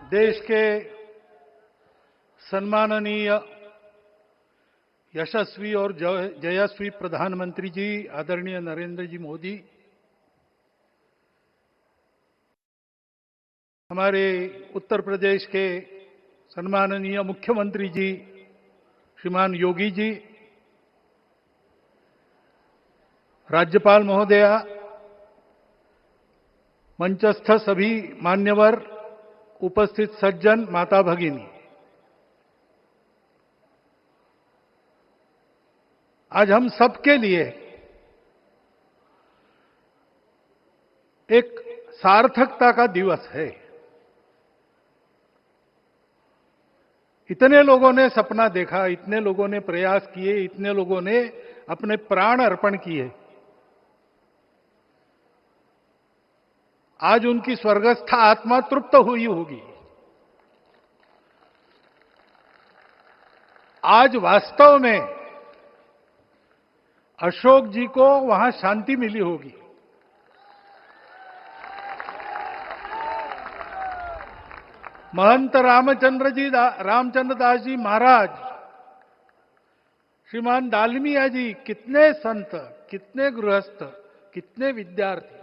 देश के सम्माननीय यशस्वी और जयस्वी प्रधानमंत्री जी आदरणीय नरेंद्र जी मोदी, हमारे उत्तर प्रदेश के सम्माननीय मुख्यमंत्री जी श्रीमान योगी जी, राज्यपाल महोदया, मंचस्थ सभी मान्यवर, उपस्थित सज्जन, माता भगिनी, आज हम सबके लिए एक सार्थकता का दिवस है। इतने लोगों ने सपना देखा, इतने लोगों ने प्रयास किए, इतने लोगों ने अपने प्राण अर्पण किए। आज उनकी स्वर्गस्थ आत्मा तृप्त हुई होगी। आज वास्तव में अशोक जी को वहां शांति मिली होगी। महंत रामचंद्र दास जी महाराज, श्रीमान दालमिया जी, कितने संत, कितने गृहस्थ, कितने विद्यार्थी,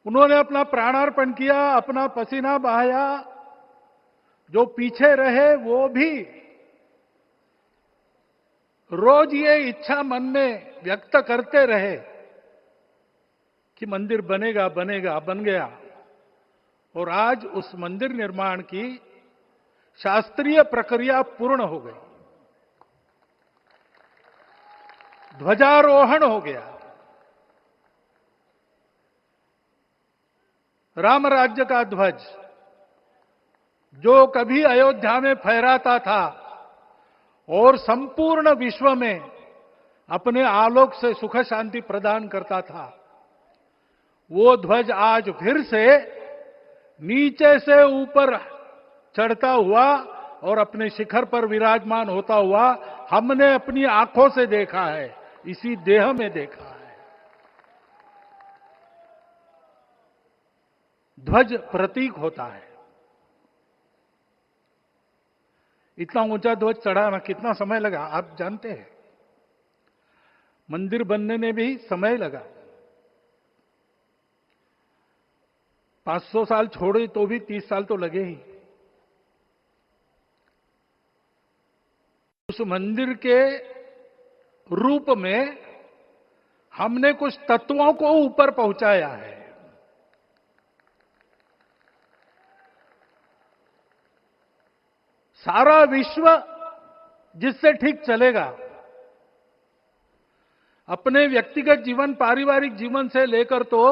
उन्होंने अपना प्राणार्पण किया, अपना पसीना बहाया। जो पीछे रहे वो भी रोज ये इच्छा मन में व्यक्त करते रहे कि मंदिर बनेगा बनेगा, बन गया। और आज उस मंदिर निर्माण की शास्त्रीय प्रक्रिया पूर्ण हो गई, ध्वजारोहण हो गया। राम राज्य का ध्वज जो कभी अयोध्या में फहराता था और संपूर्ण विश्व में अपने आलोक से सुख शांति प्रदान करता था, वो ध्वज आज फिर से नीचे से ऊपर चढ़ता हुआ और अपने शिखर पर विराजमान होता हुआ हमने अपनी आंखों से देखा है, इसी देह में देखा है। ध्वज प्रतीक होता है। इतना ऊंचा ध्वज चढ़ाना कितना समय लगा आप जानते हैं? मंदिर बनने में भी समय लगा। 500 साल छोड़े तो भी 30 साल तो लगे ही। उस मंदिर के रूप में हमने कुछ तत्वों को ऊपर पहुंचाया है। सारा विश्व जिससे ठीक चलेगा, अपने व्यक्तिगत जीवन, पारिवारिक जीवन से लेकर तो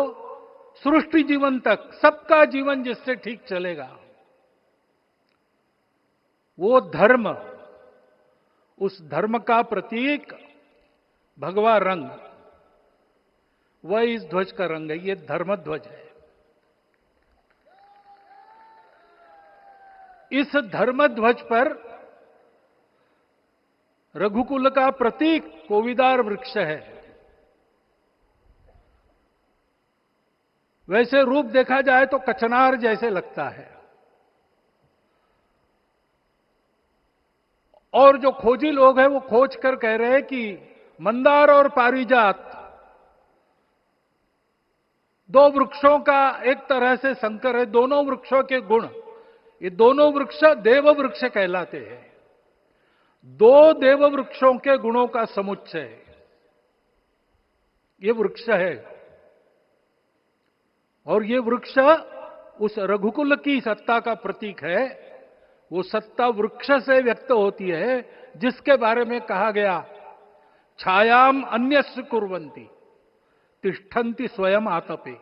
सृष्टि जीवन तक, सबका जीवन जिससे ठीक चलेगा, वो धर्म, उस धर्म का प्रतीक भगवा रंग, वह इस ध्वज का रंग है। ये धर्म ध्वज है। इस धर्म ध्वज पर रघुकुल का प्रतीक कोविदार वृक्ष है। वैसे रूप देखा जाए तो कचनार जैसे लगता है। और जो खोजी लोग हैं वो खोज कर कह रहे हैं कि मंदार और पारिजात दो वृक्षों का एक तरह से संकर है। दोनों वृक्षों के गुण, ये दोनों वृक्ष देव वृक्ष कहलाते हैं। दो देव वृक्षों के गुणों का समुच्चय ये वृक्ष है। और ये वृक्ष उस रघुकुल की सत्ता का प्रतीक है। वो सत्ता वृक्ष से व्यक्त होती है, जिसके बारे में कहा गया, छायाम अन्यस्य कुर्वन्ति तिष्ठन्ति स्वयं आतपे।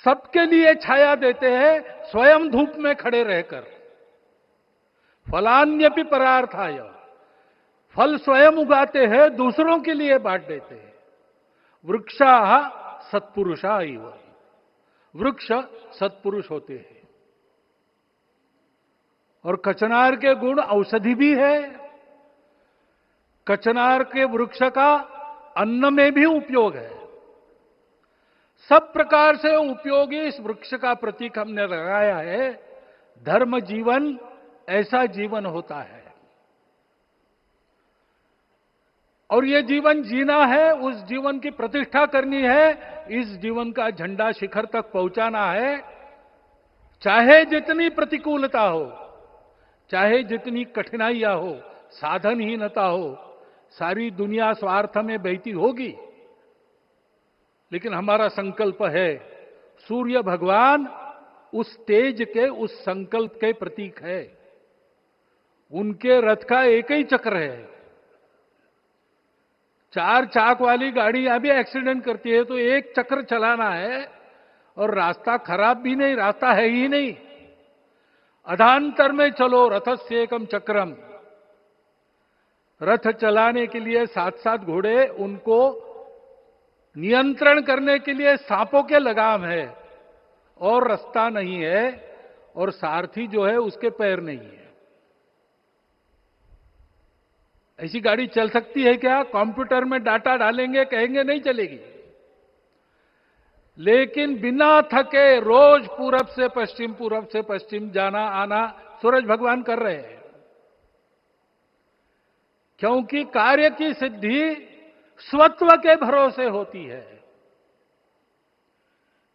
सबके लिए छाया देते हैं, स्वयं धूप में खड़े रहकर। फलान्यपि परार्थाय, फल स्वयं उगाते हैं, दूसरों के लिए बांट देते हैं। वृक्षा सत्पुरुषा इव, वृक्ष सत्पुरुष होते हैं। और कचनार के गुण औषधि भी है। कचनार के वृक्ष का अन्न में भी उपयोग है। सब प्रकार से उपयोगी इस वृक्ष का प्रतीक हमने लगाया है। धर्म जीवन ऐसा जीवन होता है, और ये जीवन जीना है, उस जीवन की प्रतिष्ठा करनी है, इस जीवन का झंडा शिखर तक पहुंचाना है। चाहे जितनी प्रतिकूलता हो, चाहे जितनी कठिनाइयां हो, साधनहीनता हो, सारी दुनिया स्वार्थ में बहती होगी, लेकिन हमारा संकल्प है, सूर्य भगवान उस तेज के, उस संकल्प के प्रतीक है। उनके रथ का एक ही चक्र है। 4 चाक वाली गाड़ियां भी एक्सीडेंट करती है तो एक चक्र चलाना है, और रास्ता खराब भी नहीं, रास्ता है ही नहीं। अधांतर में चलो रथस्य एकम चक्रम। रथ चलाने के लिए 7-7 घोड़े, उनको नियंत्रण करने के लिए सांपों के लगाम है, और रास्ता नहीं है, और सारथी जो है उसके पैर नहीं है। ऐसी गाड़ी चल सकती है क्या? कंप्यूटर में डाटा डालेंगे, कहेंगे नहीं चलेगी। लेकिन बिना थके रोज पूरब से पश्चिम जाना आना सूरज भगवान कर रहे हैं, क्योंकि कार्य की सिद्धि स्वत्व के भरोसे होती है।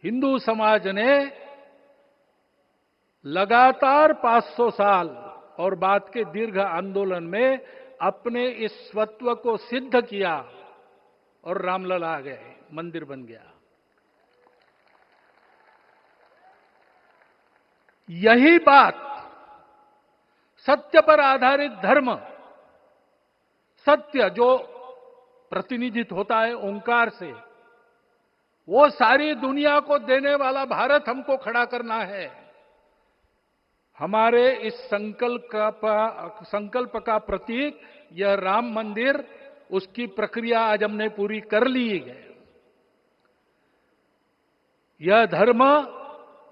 हिंदू समाज ने लगातार 500 साल और बाद के दीर्घ आंदोलन में अपने इस स्वत्व को सिद्ध किया, और रामलला आ गए, मंदिर बन गया। यही बात सत्य पर आधारित धर्म, सत्य जो प्रतिनिधित्व होता है ओंकार से, वो सारी दुनिया को देने वाला भारत हमको खड़ा करना है। हमारे इस संकल्प का प्रतीक यह राम मंदिर, उसकी प्रक्रिया आज हमने पूरी कर ली है। यह धर्म,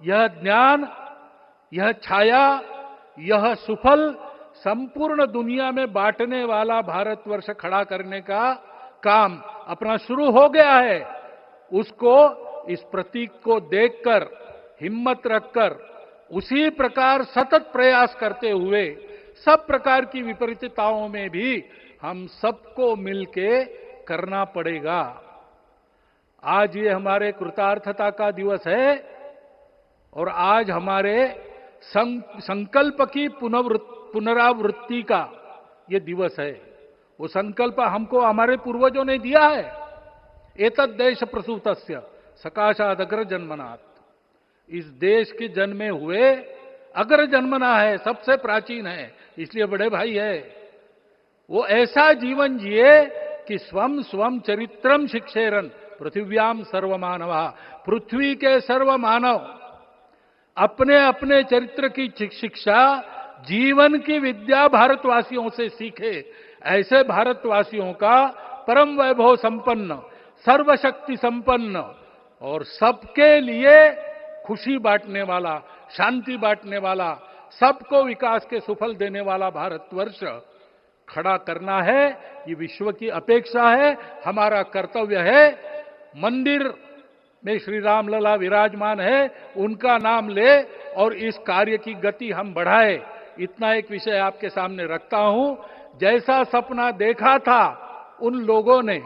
यह ज्ञान, यह छाया, यह सुफल संपूर्ण दुनिया में बांटने वाला भारतवर्ष खड़ा करने का काम अपना शुरू हो गया है। उसको, इस प्रतीक को देखकर, हिम्मत रखकर, उसी प्रकार सतत प्रयास करते हुए, सब प्रकार की विपरीतताओं में भी हम सबको मिलके करना पड़ेगा। आज ये हमारे कृतार्थता का दिवस है, और आज हमारे संकल्प की पुनरावृत्ति का ये दिवस है। वो संकल्प हमको हमारे पूर्वजों ने दिया है। एतद् देश प्रसूतस्य सकाशाद अग्र जन्मनात्। इस देश के जन्मे हुए अग्र जन्मना है, सबसे प्राचीन है, इसलिए बड़े भाई है। वो ऐसा जीवन जिए कि स्वम स्वम चरित्रम शिक्षेरन पृथिव्याम सर्वमानवा। पृथ्वी के सर्व मानव अपने अपने चरित्र की शिक्षा, जीवन की विद्या भारतवासियों से सीखे। ऐसे भारतवासियों का परम वैभव संपन्न, सर्वशक्ति संपन्न और सबके लिए खुशी बांटने वाला, शांति बांटने वाला, सबको विकास के सुफल देने वाला भारतवर्ष खड़ा करना है। ये विश्व की अपेक्षा है, हमारा कर्तव्य है। मंदिर में श्री रामलला विराजमान है, उनका नाम ले और इस कार्य की गति हम बढ़ाए। इतना एक विषय आपके सामने रखता हूं। जैसा सपना देखा था उन लोगों ने,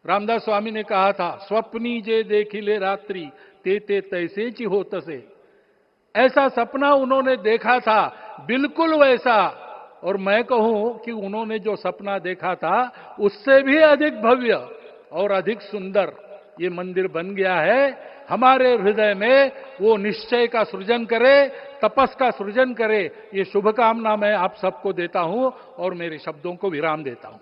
रामदास स्वामी ने कहा था, स्वप्नी जे देखिले रात्रि ते ते तैसे ची हो तसे। ऐसा सपना उन्होंने देखा था, बिल्कुल वैसा। और मैं कहूं कि उन्होंने जो सपना देखा था उससे भी अधिक भव्य और अधिक सुंदर ये मंदिर बन गया है। हमारे हृदय में वो निश्चय का सृजन करे, तपस का सृजन करे। ये शुभकामना मैं आप सबको देता हूं और मेरे शब्दों को विराम देता हूं।